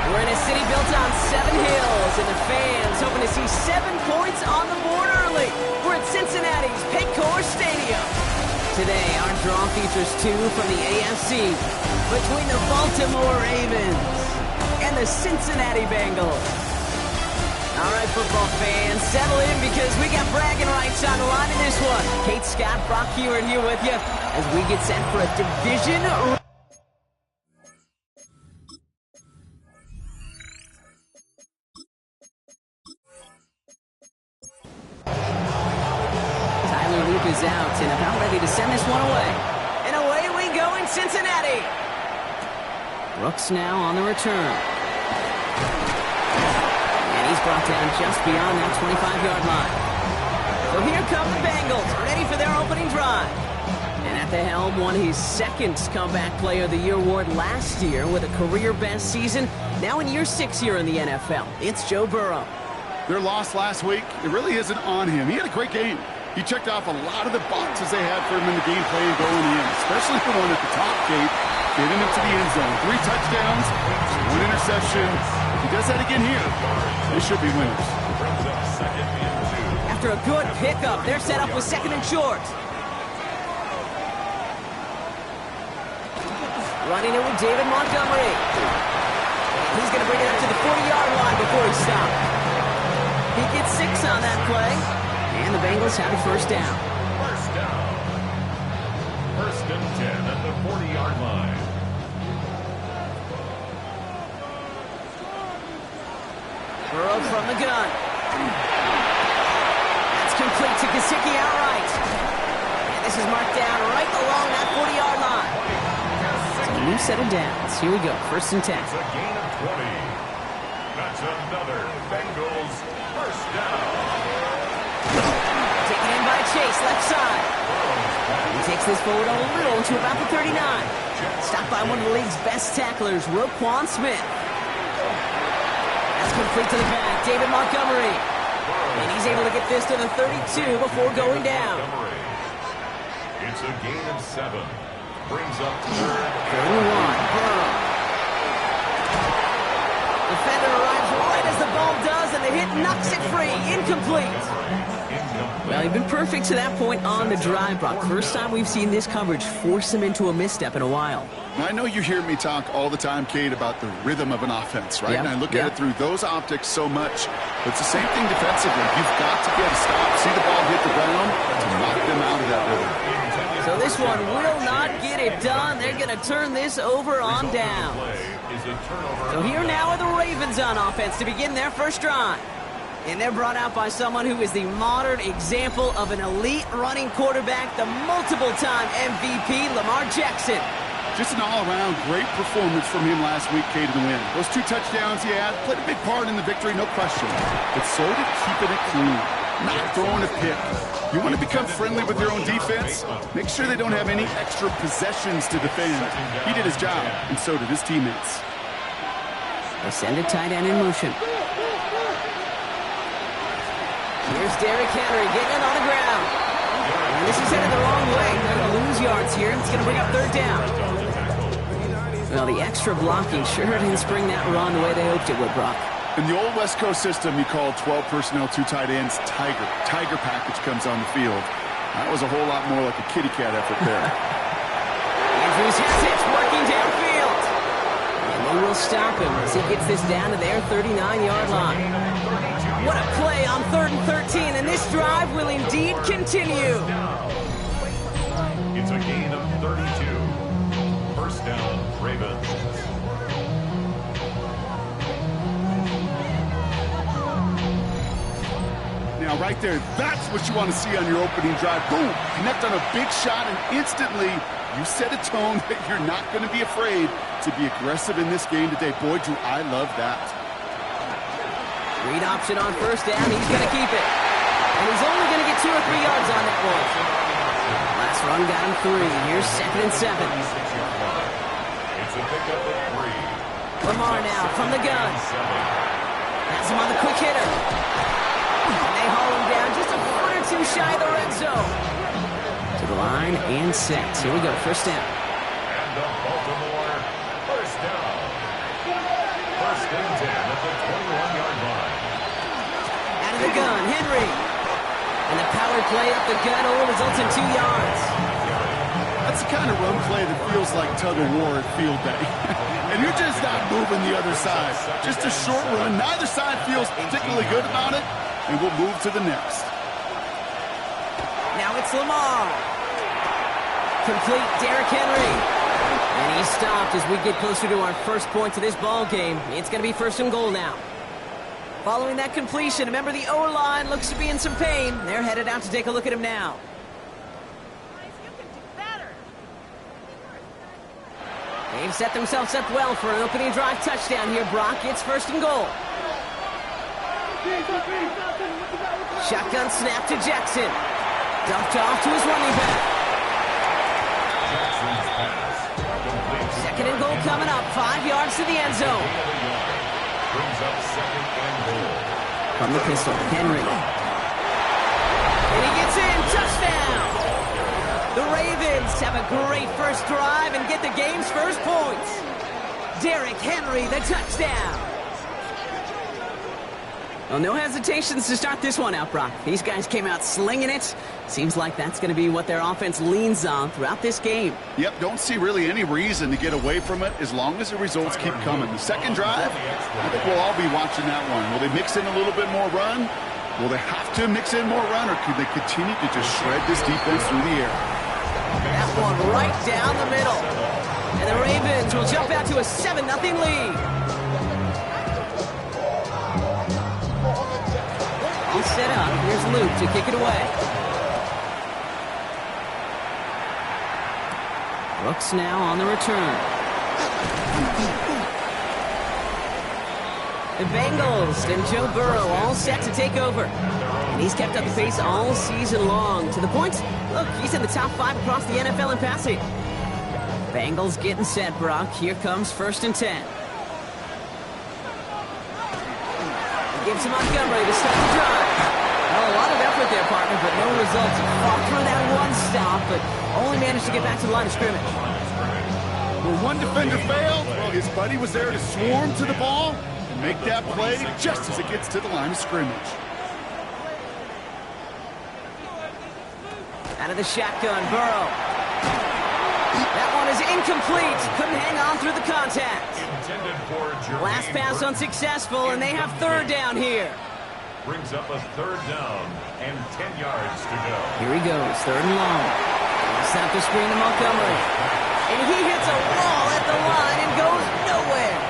We're in a city built on 7 hills, and the fans hoping to see 7 points on the board early. We're at Cincinnati's Paycor Stadium. Today, our draw features 2 from the AFC between the Baltimore Ravens and the Cincinnati Bengals. All right, football fans, settle in because we got bragging rights on the line in this one. Kate, Scott, Brock Hewitt here with you as we get set for a division. Is out and about ready to send this one away. And away we go in Cincinnati. Brooks now on the return. And he's brought down just beyond that 25-yard line. So here come the Bengals, ready for their opening drive. And at the helm, won his 2nd Comeback Player of the Year award last year with a career-best season. Now in year 6 here in the NFL, it's Joe Burrow. Their loss last week, it really isn't on him. He had a great game. He checked off a lot of the boxes they had for him in the game plan going in, especially the one at the top gate, getting him to the end zone. 3 touchdowns, 1 interception. If he does that again here, they should be winners. After a good pickup, they're set up with 2nd and short. Running it with David Montgomery. He's going to bring it up to the 40-yard line before he stops. He gets 6 on that play. And the Bengals have a first down. First down. 1st and 10 at the 40-yard line. Burrow from the gun. That's complete to Gesicki outright. And this is marked down right along that 40-yard line. So a new set of downs. Here we go. 1st and 10. It's a gain of 20. That's another Bengals first down. Taken in by Chase, left side. He takes this forward a little to about the 39. Stopped by one of the league's best tacklers, Roquan Smith. That's complete to the back, David Montgomery. And he's able to get this to the 32 before going down. It's a gain of 7. Brings up 3rd and 1. Burrow. Defender arrives right as the ball does, and the hit knocks it free. Incomplete. Well, he's been perfect to that point on the drive, Brock. First time we've seen this coverage force him into a misstep in a while. Now, I know you hear me talk all the time, Kate, about the rhythm of an offense, right? Yep. And I look at it through those optics so much. But it's the same thing defensively. You've got to get a stop, see the ball hit the ground to knock them out of that rhythm. So this one will not get it done. They're going to turn this over on down. So here now are the Ravens on offense to begin their first drive. And they're brought out by someone who is the modern example of an elite running quarterback, the multiple-time MVP, Lamar Jackson. Just an all-around great performance from him last week, Kate, in the win. Those 2 touchdowns he had played a big part in the victory, no question. But so did keeping it clean, not throwing a pick. You want to become friendly with your own defense? Make sure they don't have any extra possessions to defend. He did his job, and so did his teammates. They send a tight end in motion. Here's Derrick Henry getting it on the ground. And this is headed the wrong way. They're going to lose yards here. It's going to bring up 3rd down. Well, the extra blocking sure didn't spring that run the way they hoped it would, Brock. In the old West Coast system, you called 12 personnel, 2 tight ends, Tiger. Tiger package comes on the field. That was a whole lot more like a kitty cat effort there. Andrews has it, working downfield. And they will stop him as he gets this down to their 39-yard line. What a play on 3rd and 13, and this drive will indeed continue. It's a gain of 32. First down, Ravens. Now, right there, that's what you want to see on your opening drive. Boom! Connect on a big shot, and instantly you set a tone that you're not going to be afraid to be aggressive in this game today. Boy, do I love that. Read option on 1st down. He's going to keep it. And he's only going to get 2 or 3 yards on that one. Last run got him 3. Here's 2nd and 7. It's a pickup at 3. Lamar now from the gun. Has him on the quick hitter. And they haul him down just too shy of the red zone. To the line and set. Here we go, first down. And the Baltimore first down. First and 10 at the 21-yard line. Out of the gun, Henry. And the power play up the gut only results in 2 yards. That's the kind of run play that feels like tug-of-war at field day. And you're just not moving the other side. Just a short run. Neither side feels particularly good about it. And we'll move to the next. Now it's Lamar. Complete Derrick Henry. And he's stopped as we get closer to our first points of this ball game. It's going to be first and goal now. Following that completion, remember the O-line looks to be in some pain. They're headed out to take a look at him now. They've set themselves up well for an opening drive touchdown here, Brock. It's first and goal. Shotgun snap to Jackson. Dumped off to his running back. Jackson's pass. Complete. Second and goal coming up. 5 yards to the end zone. Brings up second and goal. From the pistol, Henry. And he gets in. Touchdown. The Ravens have a great first drive and get the game's first points. Derrick Henry, the touchdown. Well, no hesitations to start this one out, Brock. These guys came out slinging it. Seems like that's going to be what their offense leans on throughout this game. Yep, don't see really any reason to get away from it as long as the results keep coming. The second drive, I think we'll all be watching that one. Will they mix in a little bit more run? Will they have to mix in more run, or could they continue to just shred this defense through the air? That one right down the middle. And the Ravens will jump out to a 7-0 lead. All set up. Here's Luke to kick it away. Brooks now on the return. The Bengals and Joe Burrow all set to take over. And he's kept up the pace all season long. To the point, look, he's in the top 5 across the NFL in passing. Bengals getting set, Brock. Here comes first and 10. He gives to Montgomery to start the drive. Well, a lot of effort there, partner, but no results. Fought through that one stop, but only managed to get back to the line of scrimmage. When one defender failed, well, his buddy was there to swarm to the ball and make that play just as it gets to the line of scrimmage. Out of the shotgun, Burrow. That one is incomplete. Couldn't hang on through the contact. Intended for Jermaine Last pass unsuccessful, and they have third down here. Brings up a third down and 10 yards to go. Here he goes, third and long. Snap the screen to Montgomery. And he hits a wall at the line and goes nowhere.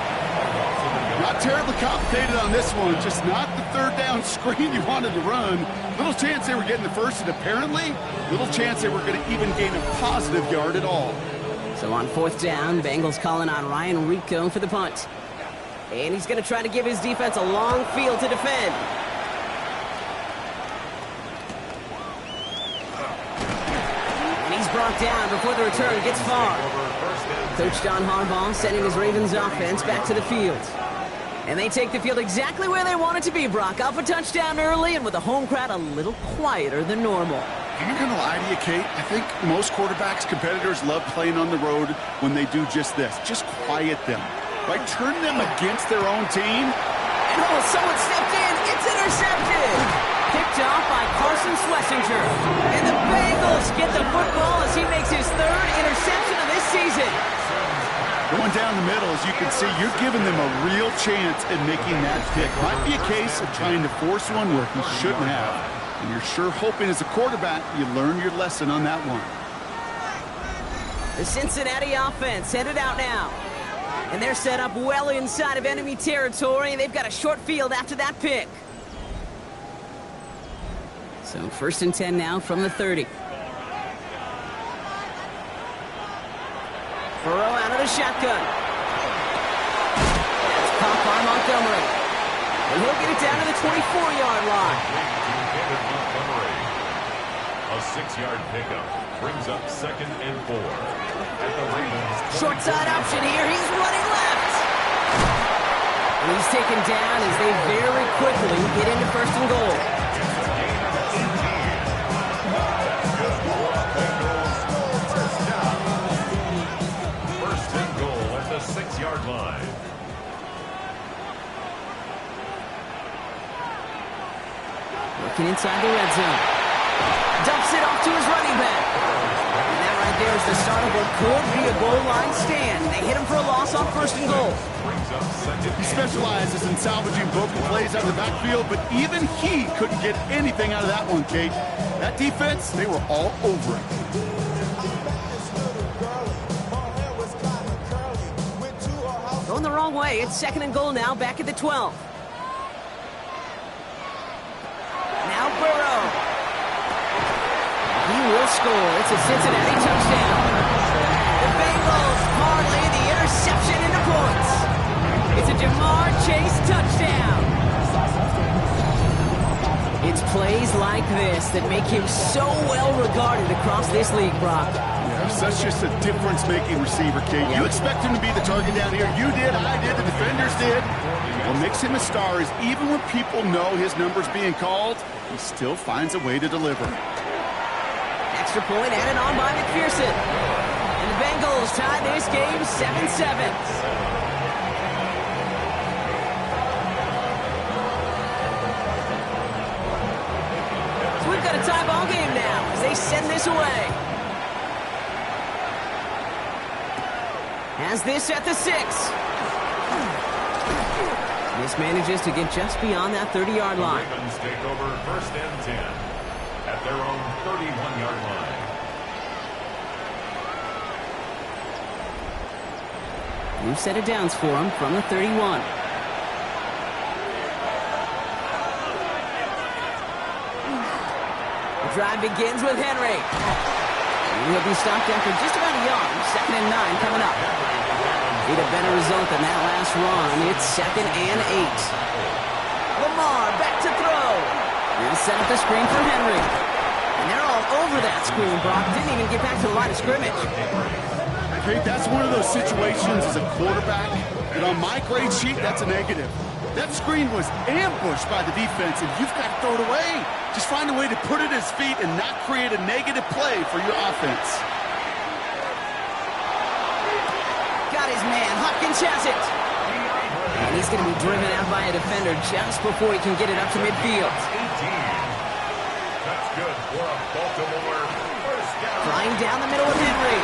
Not terribly complicated on this one, just not the third down screen you wanted to run. Little chance they were getting the first, and apparently, little chance they were going to even gain a positive yard at all. So on fourth down, Bengals calling on Ryan Rico for the punt. And he's going to try to give his defense a long field to defend. And he's brought down before the return gets far. Coach John Harbaugh sending his Ravens offense back to the field. And they take the field exactly where they want it to be, Brock. Up a touchdown early and with the home crowd a little quieter than normal. I'm not going to lie to you, Kate. I think most quarterbacks, competitors love playing on the road when they do just this. Just quiet them. Right? Turn them against their own team. And oh, someone stepped in. It's intercepted. Picked off by Carson Schlesinger. And the Bengals get the football as he makes his third interception of this season. Going down the middle, as you can see, you're giving them a real chance at making that pick. Might be a case of trying to force one where he shouldn't have. And you're sure hoping as a quarterback you learn your lesson on that one. The Cincinnati offense headed out now. And they're set up well inside of enemy territory. They've got a short field after that pick. So first and 10 now from the 30. Burrow out of the shotgun. That's caught by Montgomery. And he'll get it down to the 24-yard line. A 6-yard pickup brings up second and 4. At the Ravens. Short side option here. He's running left. And he's taken down as they very quickly get into first and goal. Looking inside the red zone. Dumps it off to his running back. And that right there is the start of what could be a goal line stand. They hit him for a loss on 1st and goal. He specializes in salvaging broken plays out of the backfield, but even he couldn't get anything out of that one, Kate. That defense, they were all over it. Going the wrong way. It's 2nd and goal now, back at the 12. Now Burrow. He will score. It's a Cincinnati touchdown. The Bengals parlay the interception into points. It's a Jamar Chase touchdown. It's plays like this that make him so well regarded across this league, Brock. Yeah, such just a difference-making receiver, Kate. You expect him to be the target down here. You did, I did, the defenders did. What makes him a star is even when people know his number's being called, he still finds a way to deliver. Extra point added on by McPherson. And the Bengals tie this game 7-7. We've got a tie ball game now as they send this away. Has this at the 6. This manages to get just beyond that 30-yard line. The Ravens take over 1st and 10 at their own 31-yard line. New set of downs for him from the 31. Drive begins with Henry. He'll be stopped after just about a yard. 2nd and 9 coming up. Need a better result than that last run. It's 2nd and 8. Lamar back to throw. He'll set up the screen for Henry. And they're all over that screen. Brock didn't even get back to the line of scrimmage. Kate, that's one of those situations as a quarterback that on my grade sheet, that's a negative. That screen was ambushed by the defense, and you've got to throw it away. Just find a way to put it at his feet and not create a negative play for your offense. Got his man. Hopkins has it. And he's going to be driven out by a defender just before he can get it up to midfield. 18. That's good for a Baltimore 1st down. Flying down the middle of Henry.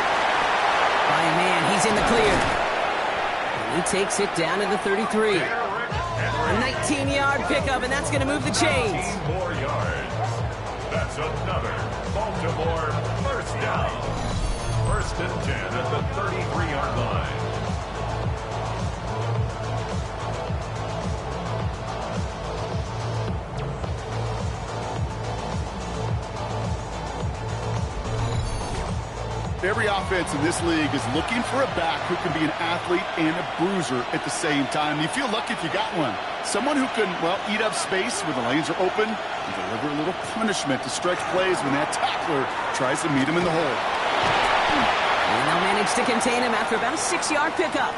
By a man, he's in the clear. And he takes it down to the 33. A 19-yard pickup, and that's going to move the chains. 19 more yards. That's another Baltimore 1st down. 1st and 10 at the 33-yard line. Every offense in this league is looking for a back who can be an athlete and a bruiser at the same time. You feel lucky if you got one. Someone who can, well, eat up space when the lanes are open and deliver a little punishment to stretch plays when that tackler tries to meet him in the hole. And they'll manage to contain him after about a 6-yard pickup.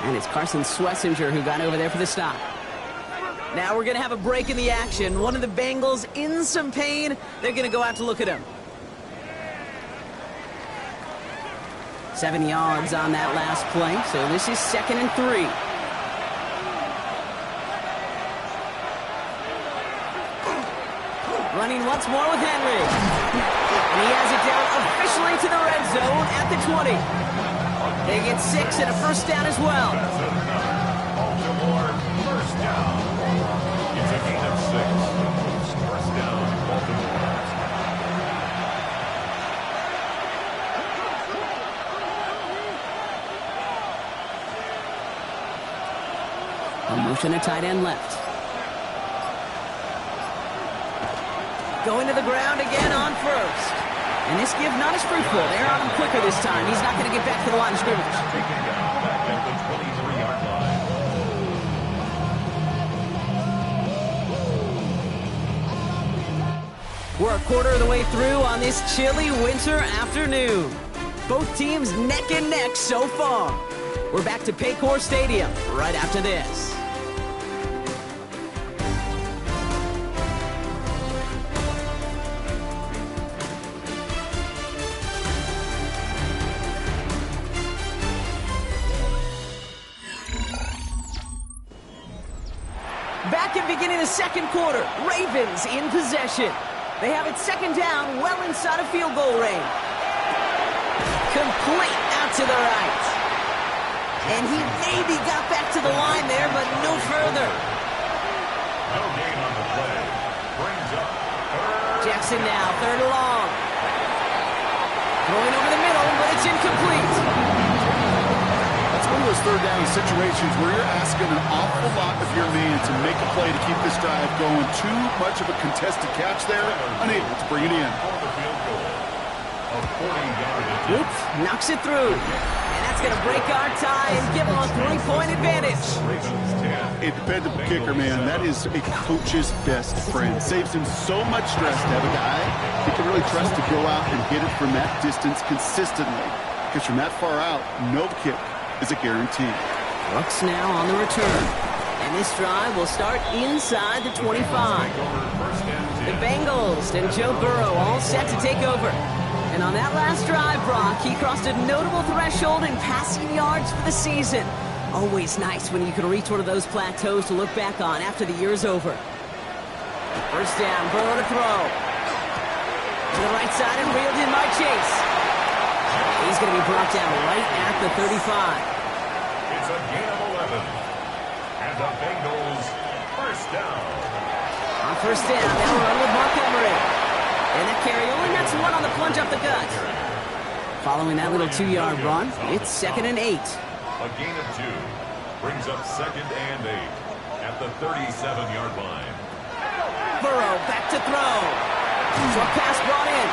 And it's Carson Swessinger who got over there for the stop. Now we're going to have a break in the action. One of the Bengals in some pain. They're going to go out to look at him. 7 yards on that last play, so this is 2nd and 3. Running once more with Henry. And he has it down officially to the red zone at the 20. They get 6 and a 1st down as well. That's another Baltimore 1st down. It's a gain of 6. 1st down, Baltimore. A motion to tight end left. Going to the ground again on 1st. And this give not as fruitful. They're on him quicker this time. He's not going to get back to the line of scrimmage. Taken down back at the 23-yard line. We're a quarter of the way through on this chilly winter afternoon. Both teams neck and neck so far. We're back to Paycor Stadium right after this. Back it beginning the second quarter. Ravens in possession. They have it second down, well inside of field goal range. Complete out to the right. And he maybe got back to the line there, but no further. No gain on the play. Brings up third. Jackson now, third and long. Throwing over the middle, but it's incomplete. That's one of those third down situations where you're asking an awful lot of your man to make a play to keep this drive going. Too much of a contested catch there, unable to bring it in. For the field goal. A 40-yard attempt. Oops, knocks it through. And that's going to break our tie and give them a 3-point advantage. Ravens 10. A dependable kicker, man. That is a coach's best friend. Saves him so much stress to have a guy he can really trust to go out and hit it from that distance consistently. Because from that far out, no kick is a guarantee. Bucks now on the return. And this drive will start inside the 25. First and The 10. Bengals and Joe Burrow all set to take over. And on that last drive, Brock, he crossed a notable threshold in passing yards for the season. Always nice when you can reach one of those plateaus to look back on after the year's over. First down, Burrow to throw. To the right side and reeled in by Chase. He's going to be brought down right at the 35. It's a gain of 11. And the Bengals first down. On first down, they'll run with Montgomery. And that carry only nets one on the plunge up the gut. Following that little 2-yard run, it's 2nd and 8. A gain of 2. Brings up 2nd and 8 at the 37-yard line. Burrow back to throw. Short pass brought in.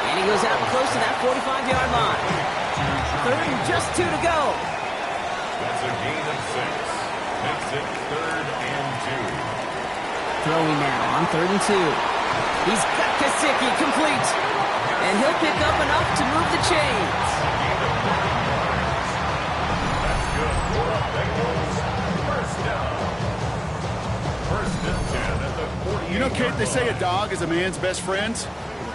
And he goes out close to that 45-yard line. 3rd and just 2 to go. That's a gain of 6. Makes it 3rd and 2. Throwing now on 3rd and 2. He's got Kasicki complete. And he'll pick up enough to move the chains. That's good for the Bengals. First down. First and 10 at the 40. You know, Kate, they say a dog is a man's best friend.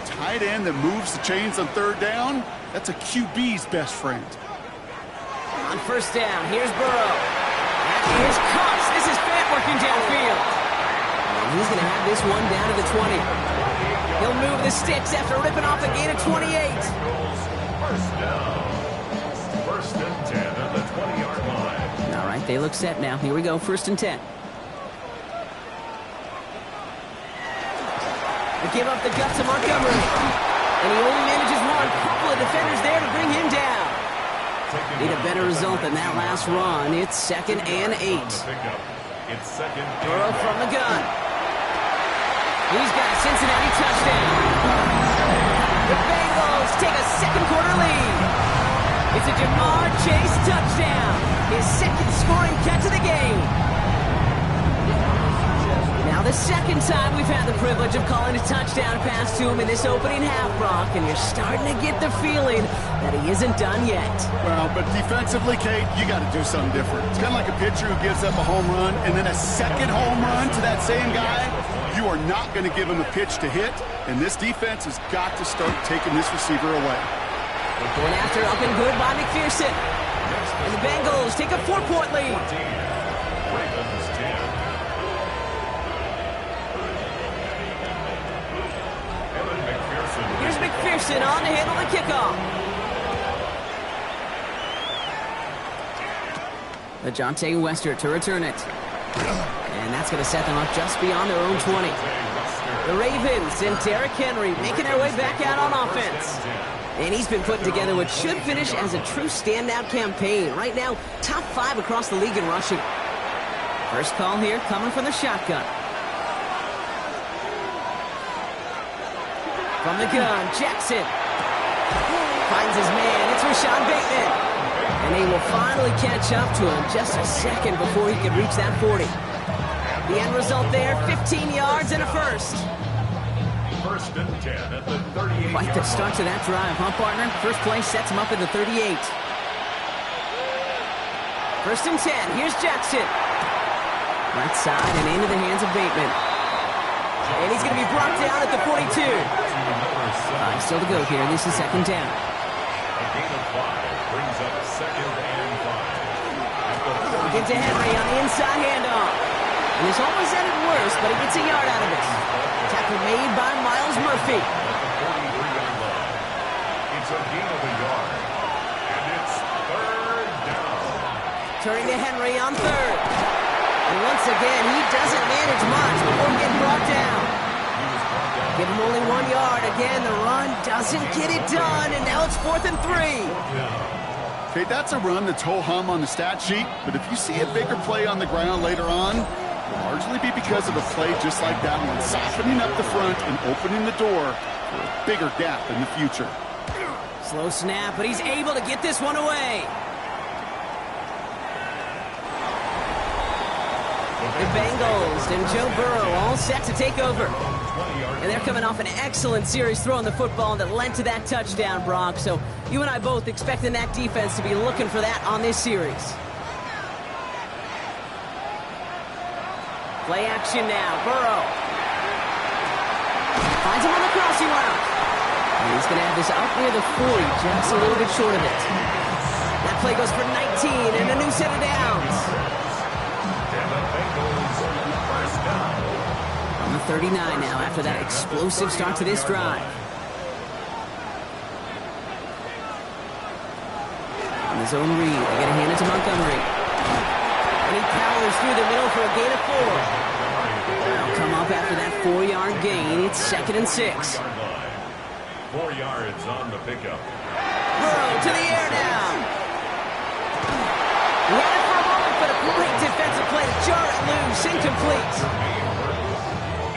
Tight end that moves the chains on 3rd down, that's a QB's best friend. On first down, here's Burrow. And here's Cox. This is Fant working downfield. And he's going to have this one down to the 20. He'll move the sticks after ripping off a gain of 28. First down. First and 10 at the 20-yard line. All right, they look set now. Here we go, 1st and 10. They give up the guts to Montgomery. And he only manages one. Couple of defenders there to bring him down. Need a better result than that last run. It's 2nd and 8. It's 2nd. Burrow from the gun. He's got a Cincinnati touchdown. The Bengals take a second quarter lead. It's a Jamar Chase touchdown. His 2nd scoring catch of the game. Now the 2nd time we've had the privilege of calling a touchdown pass to him in this opening half, Brock, and you're starting to get the feeling that he isn't done yet. Well, but defensively, Kate, you got to do something different. It's kind of like a pitcher who gives up a home run and then a second home run to that same guy. You are not going to give him a pitch to hit, and this defense has got to start taking this receiver away. Going after up and good by McPherson. And the Bengals take a 4-point lead. Ravens 10. Here's McPherson on to handle the kickoff. LaJohntay Wester to return it. And that's going to set them up just beyond their own 20. The Ravens and Derrick Henry making their way back out on offense. And he's been putting together what should finish as a true standout campaign. Right now, top 5 across the league in rushing. First call here coming from the shotgun. From the gun, Jackson finds his man. It's Rashad Bateman. And they will finally catch up to him just a second before he can reach that 40. The end result there, 15 yards and a first. First and 10 at the 38. Quite the start to that drive, huh, partner? First play sets him up at the 38. First and 10, here's Jackson. Right side and into the hands of Bateman. And he's going to be brought down at the 42. 5 still to go here. This is 2nd down. A gain of 5 brings up 2nd and 5. Into Henry on the inside handoff. And this almost ended worse, but he gets a yard out of it. Tackle made by Miles Murphy. It's a gain of a yard. And it's third down. Turning to Henry on third. And once again, he doesn't manage much before getting brought down. Give him only 1 yard. Again, the run doesn't get it done, and now it's 4th and 3. Okay, that's a run that's ho-hum on the stat sheet, but if you see a bigger play on the ground later on, it'll largely be because of a play just like that one, softening up the front and opening the door for a bigger gap in the future. Slow snap, but he's able to get this one away. The Bengals and Joe Burrow all set to take over. And they're coming off an excellent series throwing the football that led to that touchdown, Brock. So you and I both expecting that defense to be looking for that on this series. Play action now. Burrow finds him on the crossing route. And he's going to have this up near the 40, just a little bit short of it. That play goes for 19 and a new set of downs. On the 39 now after that explosive start to this drive. On his own read, they get a hand it to Montgomery. And he powers through the middle for a gain of 4. They'll come up after that 4-yard gain. It's 2nd and 6. 4 yards on the pickup. Burrow to the air now. He had it for a moment, but a great defensive play to jar it loose. Incomplete.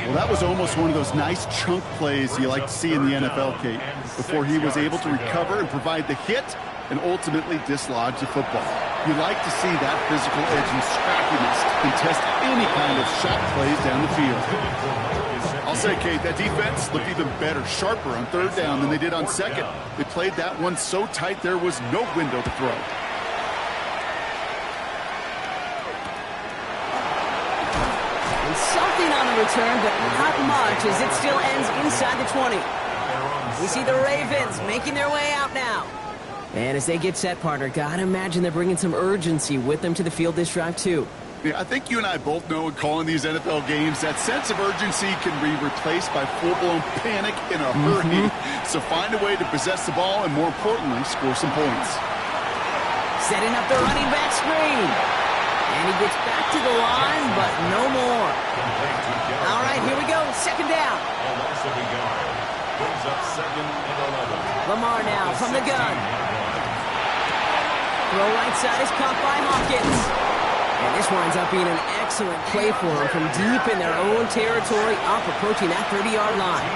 Well, that was almost one of those nice chunk plays you like to see in the NFL, Kate, before he was able to recover and provide the hit and ultimately dislodge the football. You like to see that physical edge and scrappiness and test any kind of shot plays down the field. I'll say, Kate, that defense looked even better, sharper on 3rd down than they did on 2nd. They played that one so tight there was no window to throw. Something on the return, but not much as it still ends inside the 20. We see the Ravens making their way out now. And as they get set, partner, gotta imagine they're bringing some urgency with them to the field this drive, too. Yeah, I think you and I both know in calling these NFL games that sense of urgency can be replaced by full-blown panic in a hurry. So find a way to possess the ball and, more importantly, score some points. Setting up the running back screen. And he gets back to the line, but no more. All right, here we go. 2nd down. Lamar now from the gun. Throw right side is caught by Hopkins. And this winds up being an excellent play for them from deep in their own territory, up approaching that 30-yard line.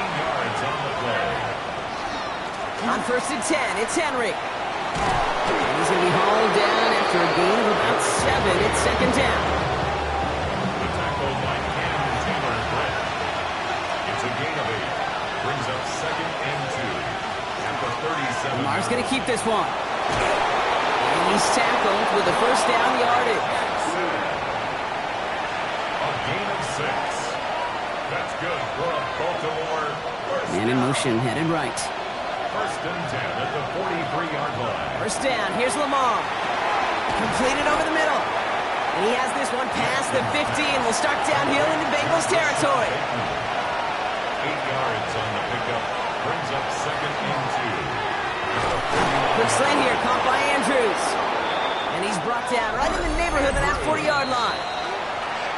On 1st and 10, it's Henry. And he's going to be hauled down after a gain of about 7. It's 2nd down. The tackle by Cam Taylor-Britt. It's a gain of 8. Brings up 2nd and 2. At the 37. Lamar's going to keep this one. And he's tackled with the 1st down yardage. A gain of 6. That's good for a Baltimore first Man in motion, headed right. 1st and 10 at the 43-yard line. 1st down, here's Lamar. Completed over the middle. And he has this one past the 50 and will start downhill into Bengals territory. 8 yards on the pickup. Brings up 2nd and 2. Quick slant here, caught by Andrews. And he's brought down right in the neighborhood of that 40-yard line.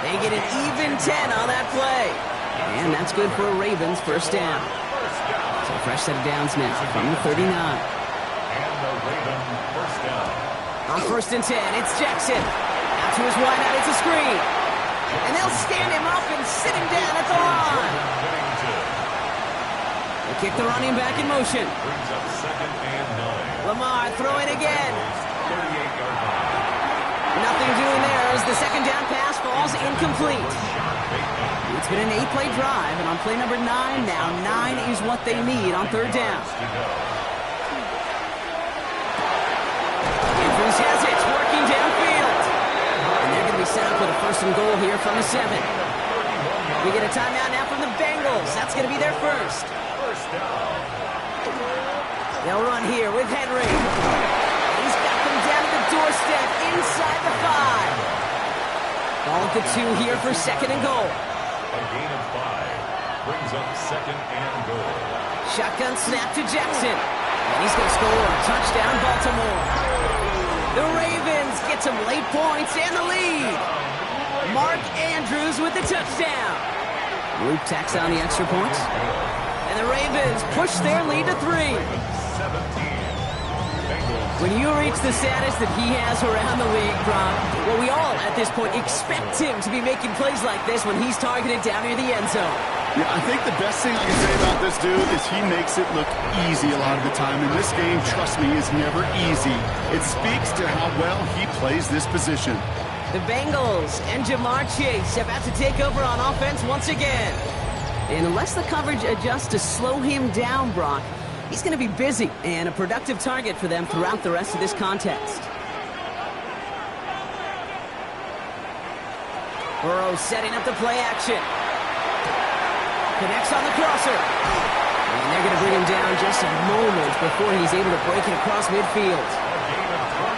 They get an even 10 on that play. And that's good for a Ravens 1st down. So fresh set of downs now from the 39. And the Raven 1st down. On 1st and 10, it's Jackson. Out to his wide out, it's a screen. And they'll stand him up and sit him down at the line. They kick the running back in motion. Brings up 2nd and 9. Lamar throwing again. 38-yard line. Nothing doing there as the 2nd down pass falls incomplete. It's been an 8-play drive, and on play number 9 now, 9 is what they need on 3rd down. Andrews has it, working downfield. And they're going to be set up with a 1st and goal here from the 7. We get a timeout now from the Bengals. That's going to be their 1st. They'll run here with Henry. He's got them down to the doorstep inside the 5. Ball at the 2 here for second and goal. A gain of 5 brings up second and goal. Shotgun snap to Jackson. And he's going to score. Touchdown, Baltimore. The Ravens get some late points and the lead. Mark Andrews with the touchdown. Luke tacks on the extra points. And the Ravens push their lead to 3. 17. When you reach the status that he has around the league, Brock, well, we all at this point expect him to be making plays like this when he's targeted down near the end zone. Yeah, I think the best thing I can say about this dude is he makes it look easy a lot of the time. And this game, trust me, is never easy. It speaks to how well he plays this position. The Bengals and Jamar Chase about to take over on offense once again. And unless the coverage adjusts to slow him down, Brock, he's going to be busy and a productive target for them throughout the rest of this contest. Burrow setting up the play action. Connects on the crosser. And they're going to bring him down just a moment before he's able to break it across midfield.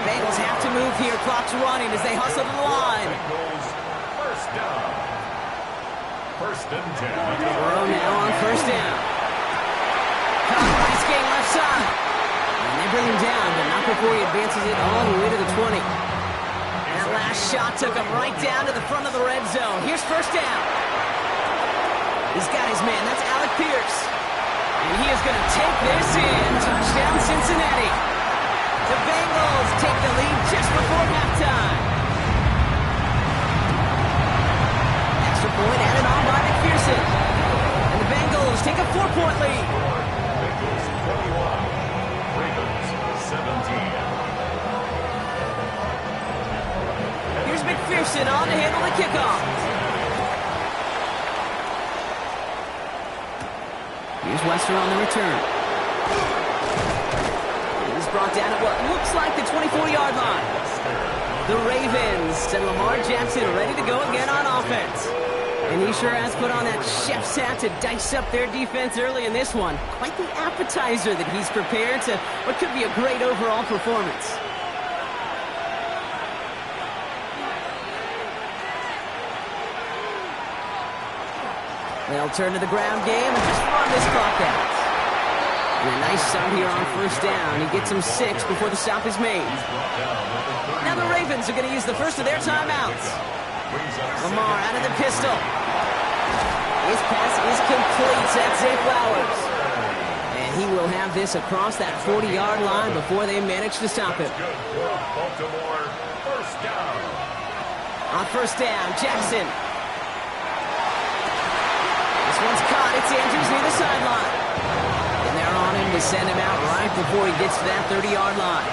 Bengals have to move here. Clock's running as they hustle to the line. First down. First and 10. Burrow now on first down. Nice game left side. And they bring him down, but not before he advances it all the way to the 20. That last shot took him right down to the front of the red zone. Here's first down. He's got his man. That's Alec Pierce. And he is going to take this in. Touchdown, Cincinnati. The Bengals take the lead just before halftime. Extra point added on by McPherson. And the Bengals take a 4-point lead. Bengals 21. Ravens 17. Here's McPherson on to handle the kickoff. Here's Wester on the return. He's brought down at what looks like the 24-yard line. The Ravens and Lamar Jackson ready to go again on offense. And he sure has put on that chef's hat to dice up their defense early in this one. Quite the appetizer that he's prepared to what could be a great overall performance. They'll turn to the ground game and just run this clock out. And a nice start here on first down. He gets him 6 before the stop is made. Now the Ravens are going to use the first of their timeouts. Lamar out of the pistol. His pass is complete. That's Zay Flowers. And he will have this across that 40-yard line before they manage to stop him. Baltimore, first down. On first down, Jackson. This one's caught. It's Andrews near the sideline. And they're on him to send him out right before he gets to that 30-yard line.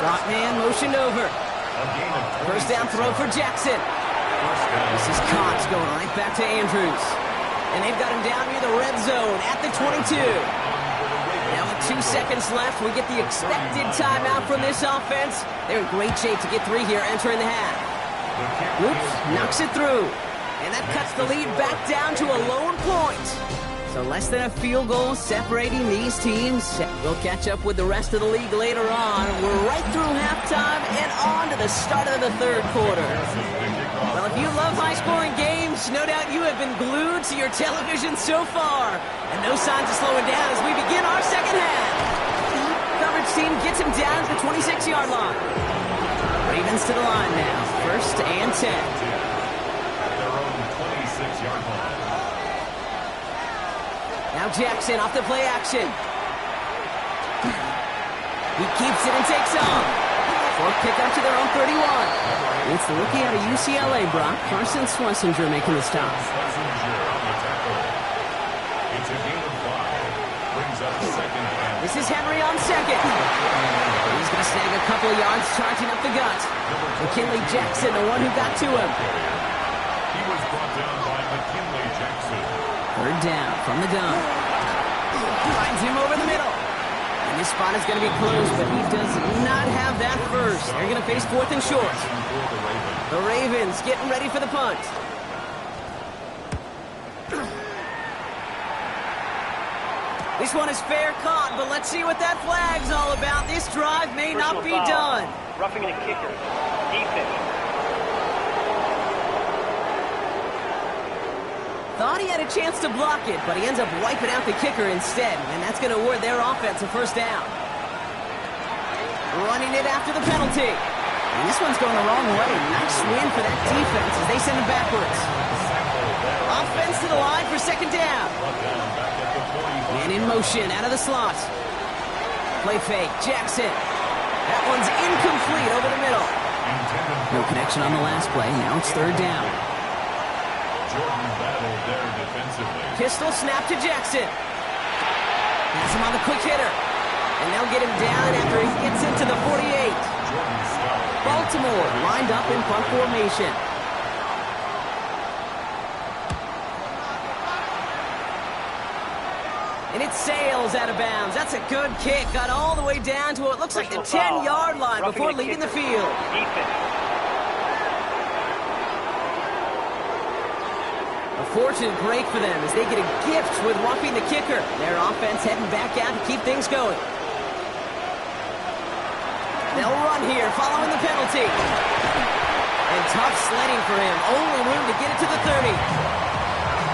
Slot man motioned over. First down throw for Jackson. This is caught, going right back to Andrews. And they've got him down near the red zone at the 22. Now with 2 seconds left, we get the expected timeout from this offense. They're in great shape to get 3 here entering the half. Oops, knocks it through. And that cuts the lead back down to a lone point. So less than a field goal separating these teams. We'll catch up with the rest of the league later on. We're right through halftime and on to the start of the third quarter. Well, if you love high-scoring games, no doubt you have been glued to your television so far. And no signs of slowing down as we begin our second half. Coverage team gets him down to the 26-yard line. Ravens to the line now. First and 10. Now Jackson off the play action. He keeps it and takes off. Fourth pickup to their own 31. It's the rookie out of UCLA, Brock. Carson Schlesinger making the stop. It's a gain of 5. Brings up second. This is Henry on second. He's going to snag a couple of yards, charging up the gut. McKinley Jackson, the one who got to him. He was brought down by McKinley Jackson. Third down from the gun. Finds him over the middle. And this spot is going to be close, but he does not have that first. They're going to face 4th and short. The Ravens getting ready for the punt. This one is fair caught, but let's see what that flag's all about. This drive may not be done. Roughing a kicker. Defense. Thought he had a chance to block it, but he ends up wiping out the kicker instead, and that's going to award their offense a first down. Running it after the penalty. And this one's going the wrong way. Nice win for that defense as they send it backwards. Offense to the line for second down. Man in motion out of the slot. Play fake, Jackson. That one's incomplete over the middle. No connection on the last play. Now it's third down. Jordan battled there defensively. Pistol snap to Jackson. Has him on the quick hitter. And they'll get him down after he gets into the 48. Baltimore lined up in punt formation. And it sails out of bounds. That's a good kick. Got all the way down to what looks like the 10-yard line before leaving the field. A fortunate break for them as they get a gift with roughing the kicker. Their offense heading back out to keep things going. They'll run here following the penalty. And tough sledding for him. Only room to get it to the 30.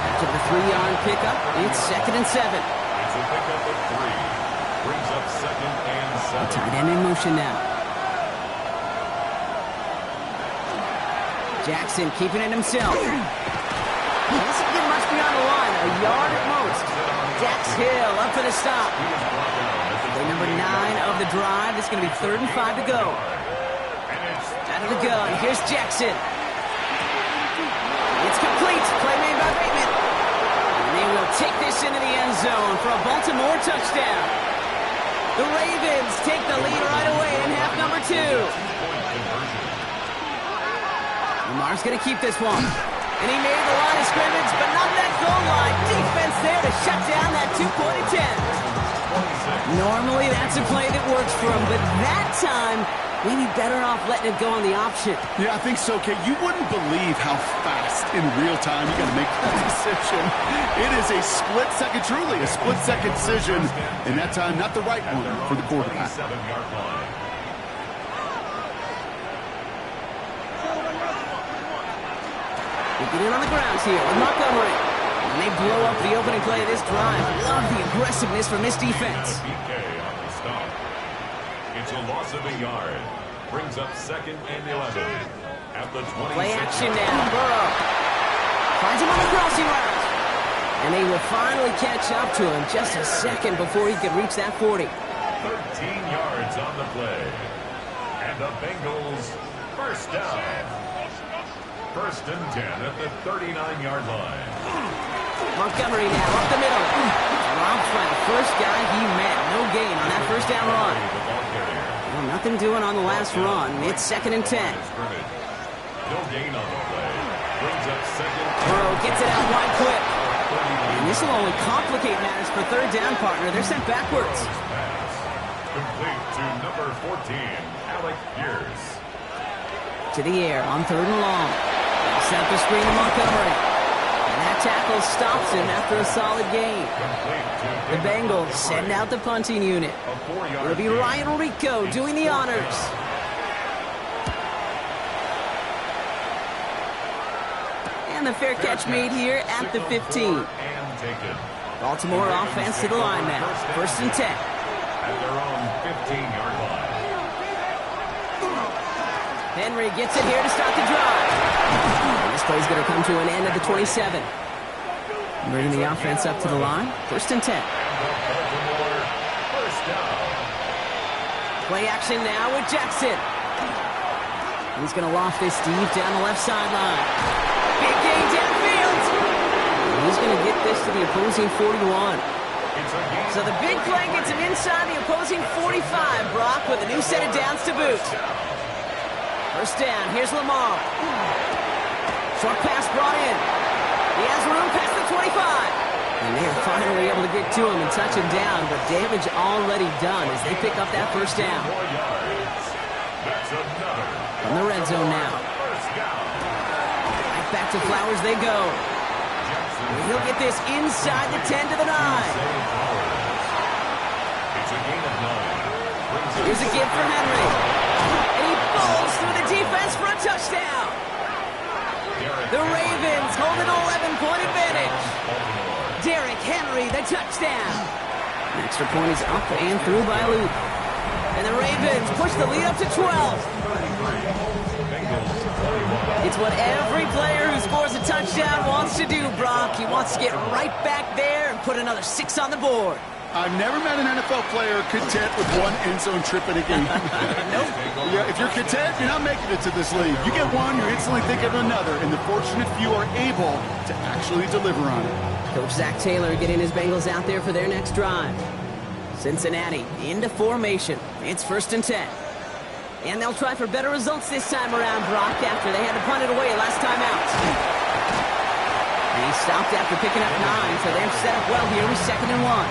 After the 3-yard pickup, it's 2nd and 7. It's a pickup of 3. Brings up 2nd and 7. Tight end in motion now. Jackson keeping it himself. He doesn't get much beyond the line, a yard at most. Dax Hill up for the stop. Play number 9 of the drive. It's going to be 3rd and 5 to go. Out of the gun, here's Jackson. It's complete. Play made by Bateman. And they will take this into the end zone for a Baltimore touchdown. The Ravens take the lead right away in half number 2. Lamar's going to keep this one. And he made the line of scrimmage, but not that goal line. Defense there to shut down that 2-point attempt. Normally, that's a play that works for him, but that time, maybe better off letting it go on the option. Yeah, I think so, Kate. You wouldn't believe how fast in real time you got to make that decision. It is a split second, truly a split second decision, and that time not the right one for the quarterback. They get in on the grounds here with Montgomery. And they blow up the opening play of this drive. Love the aggressiveness from this defense. It's a loss of a yard. Brings up 2nd and 11. At the 26. Play action now. Burrow finds him on the crossing route. And they will finally catch up to him just a second before he could reach that 40. 13 yards on the play. And the Bengals first down. 1st and 10 at the 39-yard line. Montgomery now up the middle. Robbed by the first guy he met. No gain on that first down run. Well, nothing doing on the last run. It's 2nd and 10. No gain on the play. Brings up 2nd. Burrow gets it out wide quick. And this will only complicate matters for third down partner. They're sent backwards. Complete to number 14, Alec Pierce. To the air on 3rd and long. Set up a screen to Montgomery. And that tackle stops him after a solid gain. The Bengals send out the punting unit. It'll be Ryan Rico doing the honors. And the fair catch made here at the 15. Baltimore offense to the line now. 1st and 10. At their own 15-yard line. Henry gets it here to start the drive. And this play's going to come to an end at the 27. Bringing the offense up to the line. 1st and 10. Play action now with Jackson. He's going to loft this deep down the left sideline. Big gain downfield. And he's going to get this to the opposing 41. So the big play gets him inside the opposing 45, Brock, with a new set of downs to boot. 1st down, here's Lamar. Short pass brought in. He has room past the 25. And they're finally able to get to him and touch him down, but damage already done as they pick up that 1st down. From the red zone now. Right back to Flowers they go. And he'll get this inside the 10 to the 9. Here's a give for Henry. And he falls through the defense for a touchdown. The Ravens hold an 11-point advantage. touchdown. An extra point is up and through by Luke. And the Ravens push the lead up to 12. It's what every player who scores a touchdown wants to do, Brock. He wants to get right back there and put another 6 on the board. I've never met an NFL player content with one end zone trip in a game. Nope. Yeah, if you're content, you're not making it to this league. You get one, you instantly think of another, and the fortunate few are able to actually deliver on it. Coach Zach Taylor getting his Bengals out there for their next drive. Cincinnati into formation. It's 1st and 10. And they'll try for better results this time around, Brock, after they had to punt it away last time out. He stopped after picking up 9, so they're set up well here with 2nd and 1.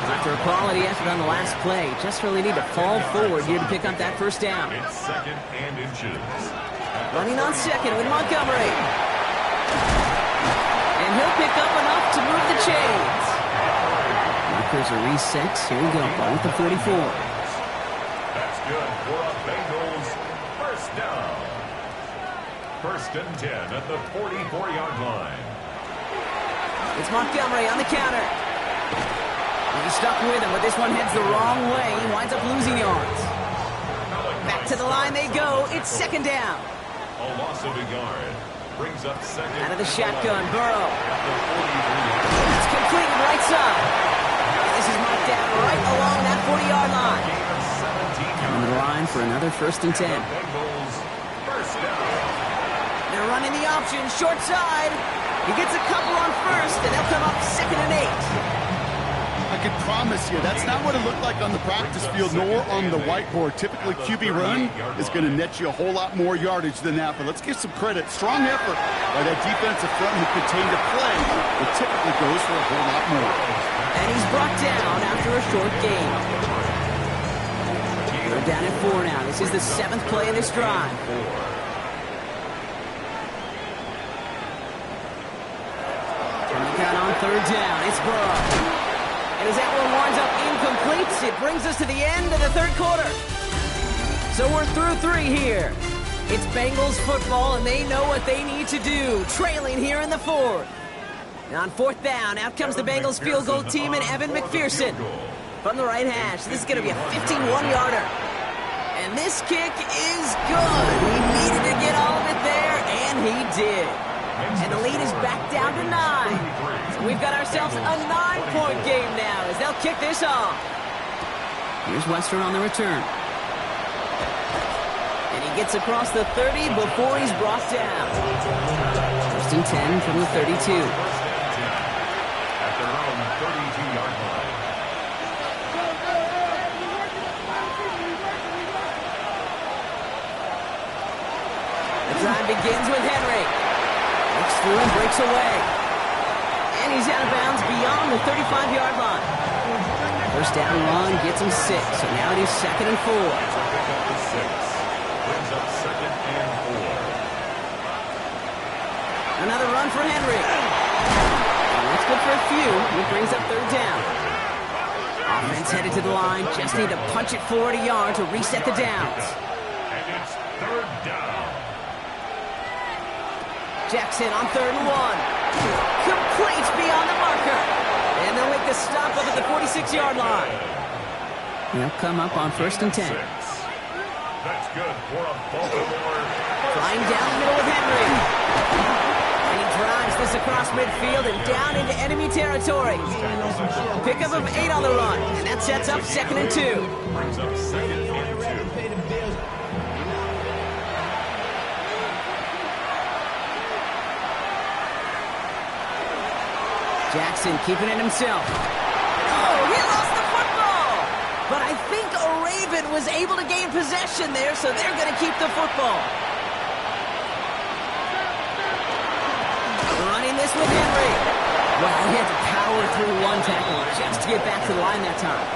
After a quality effort on the last play, just really need to fall forward here to pick up that 1st down. It's 2nd and inches. Running on 2nd with Montgomery. And he'll pick up enough to move the chains. Markers are reset. Here we go. Ball at the 44. That's good for a Bengals 1st down. 1st and 10 at the 44-yard line. It's Montgomery on the counter. He's stuck with him, but this one heads the wrong way. He winds up losing yards. Back to the line they go. It's 2nd down. A loss of a yard. Brings up 2nd. Out of the shotgun, Burrow. At the 43-yard. It's completed right side. This is marked down right along that 40-yard line. On the line for another 1st and 10. Bengals 1st down. They're running the option, short side. He gets a couple on 1st, and they'll come up 2nd and 8. I can promise you, that's not what it looked like on the practice field nor on the whiteboard. Typically, QB run is going to net you a whole lot more yardage than that. But let's give some credit. Strong effort by that defensive front who contained a play that typically goes for a whole lot more. And he's brought down after a short gain. We're down at 4 now. This is the 7th play of this drive. And we got on 3rd down. It's Burrow. And as that one winds up incomplete, it brings us to the end of the 3rd quarter. So we're through 3 here. It's Bengals football, and they know what they need to do, trailing here in the 4th. Now on 4th down, out comes the Bengals field goal team and Evan McPherson from the right hash. This is going to be a 15-1-yarder. And this kick is good. He needed to get all of it there, and he did. And the lead is back down to 9. So we've got ourselves a 9-point game now as they'll kick this off. Here's Western on the return. And he gets across the 30 before he's brought down. 1st and 10 from the 32. 1st and 10 at their own 32-yard line. The drive begins with Henry. Looks through and breaks away. And he's out of bounds beyond the 35-yard line. 1st down run gets him 6. So now it is 2nd and 4. Pick up the 6. Brings up 2nd and 4. Another run for Henry. And that's good for a few. It brings up 3rd down. Offense headed to the line. Just need to punch it forward a yard to reset the downs. And it's 3rd down. Jackson on 3rd and 1. Complete beyond the marker. And they'll make the stop up at the 46-yard line. They'll come up on 1st and 10. That's good for a Baltimore. Flying down the middle with Henry. And he drives this across midfield and down into enemy territory. Pickup of 8 on the run. And that sets up 2nd and 2. Brings up 2nd and 2. Jackson keeping it himself. Oh, he lost the football! But I think a Raven was able to gain possession there, so they're going to keep the football. Running this with Henry. Well, he had to power through one tackle just to get back to the line that time.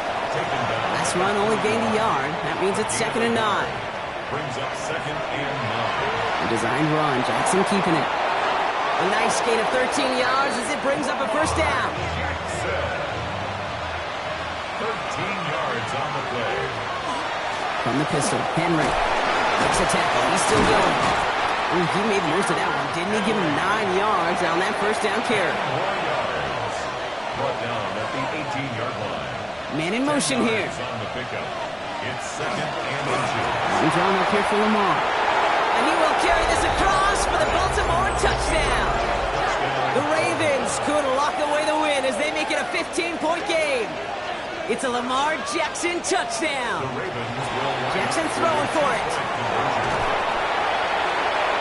Last run only gained a yard. That means it's 2nd and 9. Brings up 2nd and 9. A designed run. Jackson keeping it. A nice gain of 13 yards as it brings up a 1st down. 13 yards on the play. From the pistol, Henry makes a tackle. He's still going. Ooh, he made most of that one, didn't he? Give him 9 yards on that 1st down carry. 4 yards. brought down at the 18-yard line. Man in motion here. On the pickup. It's second and 2. I'm drawn up here for Lamar. And he will carry this across for the Baltimore touchdown. The Ravens could lock away the win as they make it a 15-point game. It's a Lamar Jackson touchdown. Jackson throwing for it.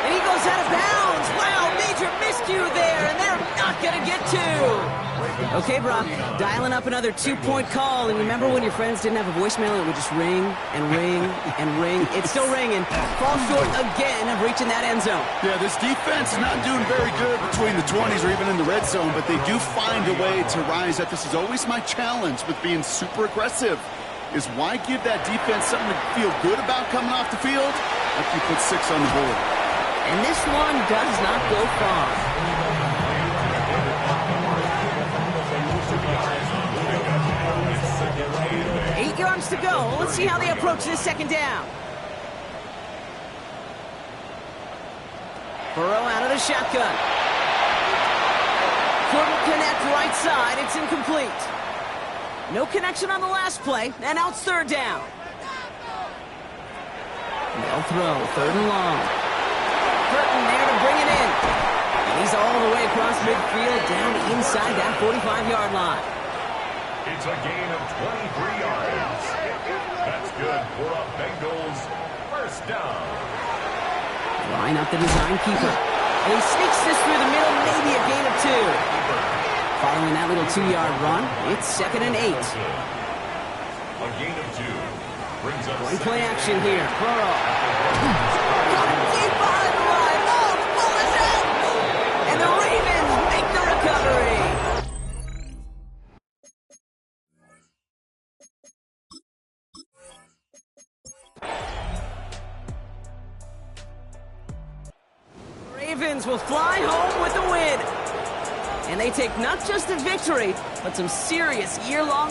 And he goes out of bounds. Wow, major miscue there, and they're not going to get two. Okay, Brock, dialing up another 2-point call, and remember when your friends didn't have a voicemail and it would just ring and ring and ring? It's still ringing. Fall short again of reaching that end zone. Yeah, this defense is not doing very good between the 20s or even in the red zone, but they do find a way to rise up. This is always my challenge with being super aggressive, is why give that defense something to feel good about coming off the field after you put 6 on the board? And this one does not go far. 8 yards to go. Let's see how they approach this second down. Burrow out of the shotgun. Couldn't connect right side. It's incomplete. No connection on the last play, and now it's third down. They'll throw, third and long. Burton there to bring it in. And he's all the way across midfield, down inside that 45-yard line. It's a gain of 23 yards. That's good for a Bengals first down. Line up the design keeper. And he sneaks this through the middle, maybe a gain of 2. Following that little 2-yard run, it's second and 8. A gain of 2 brings up One play action here. Burrow. Got it deep behind the line. Oh, the ball is out. And the Ravens make the recovery. Ravens will fly home with the win. And they take not just a victory, but some serious year-long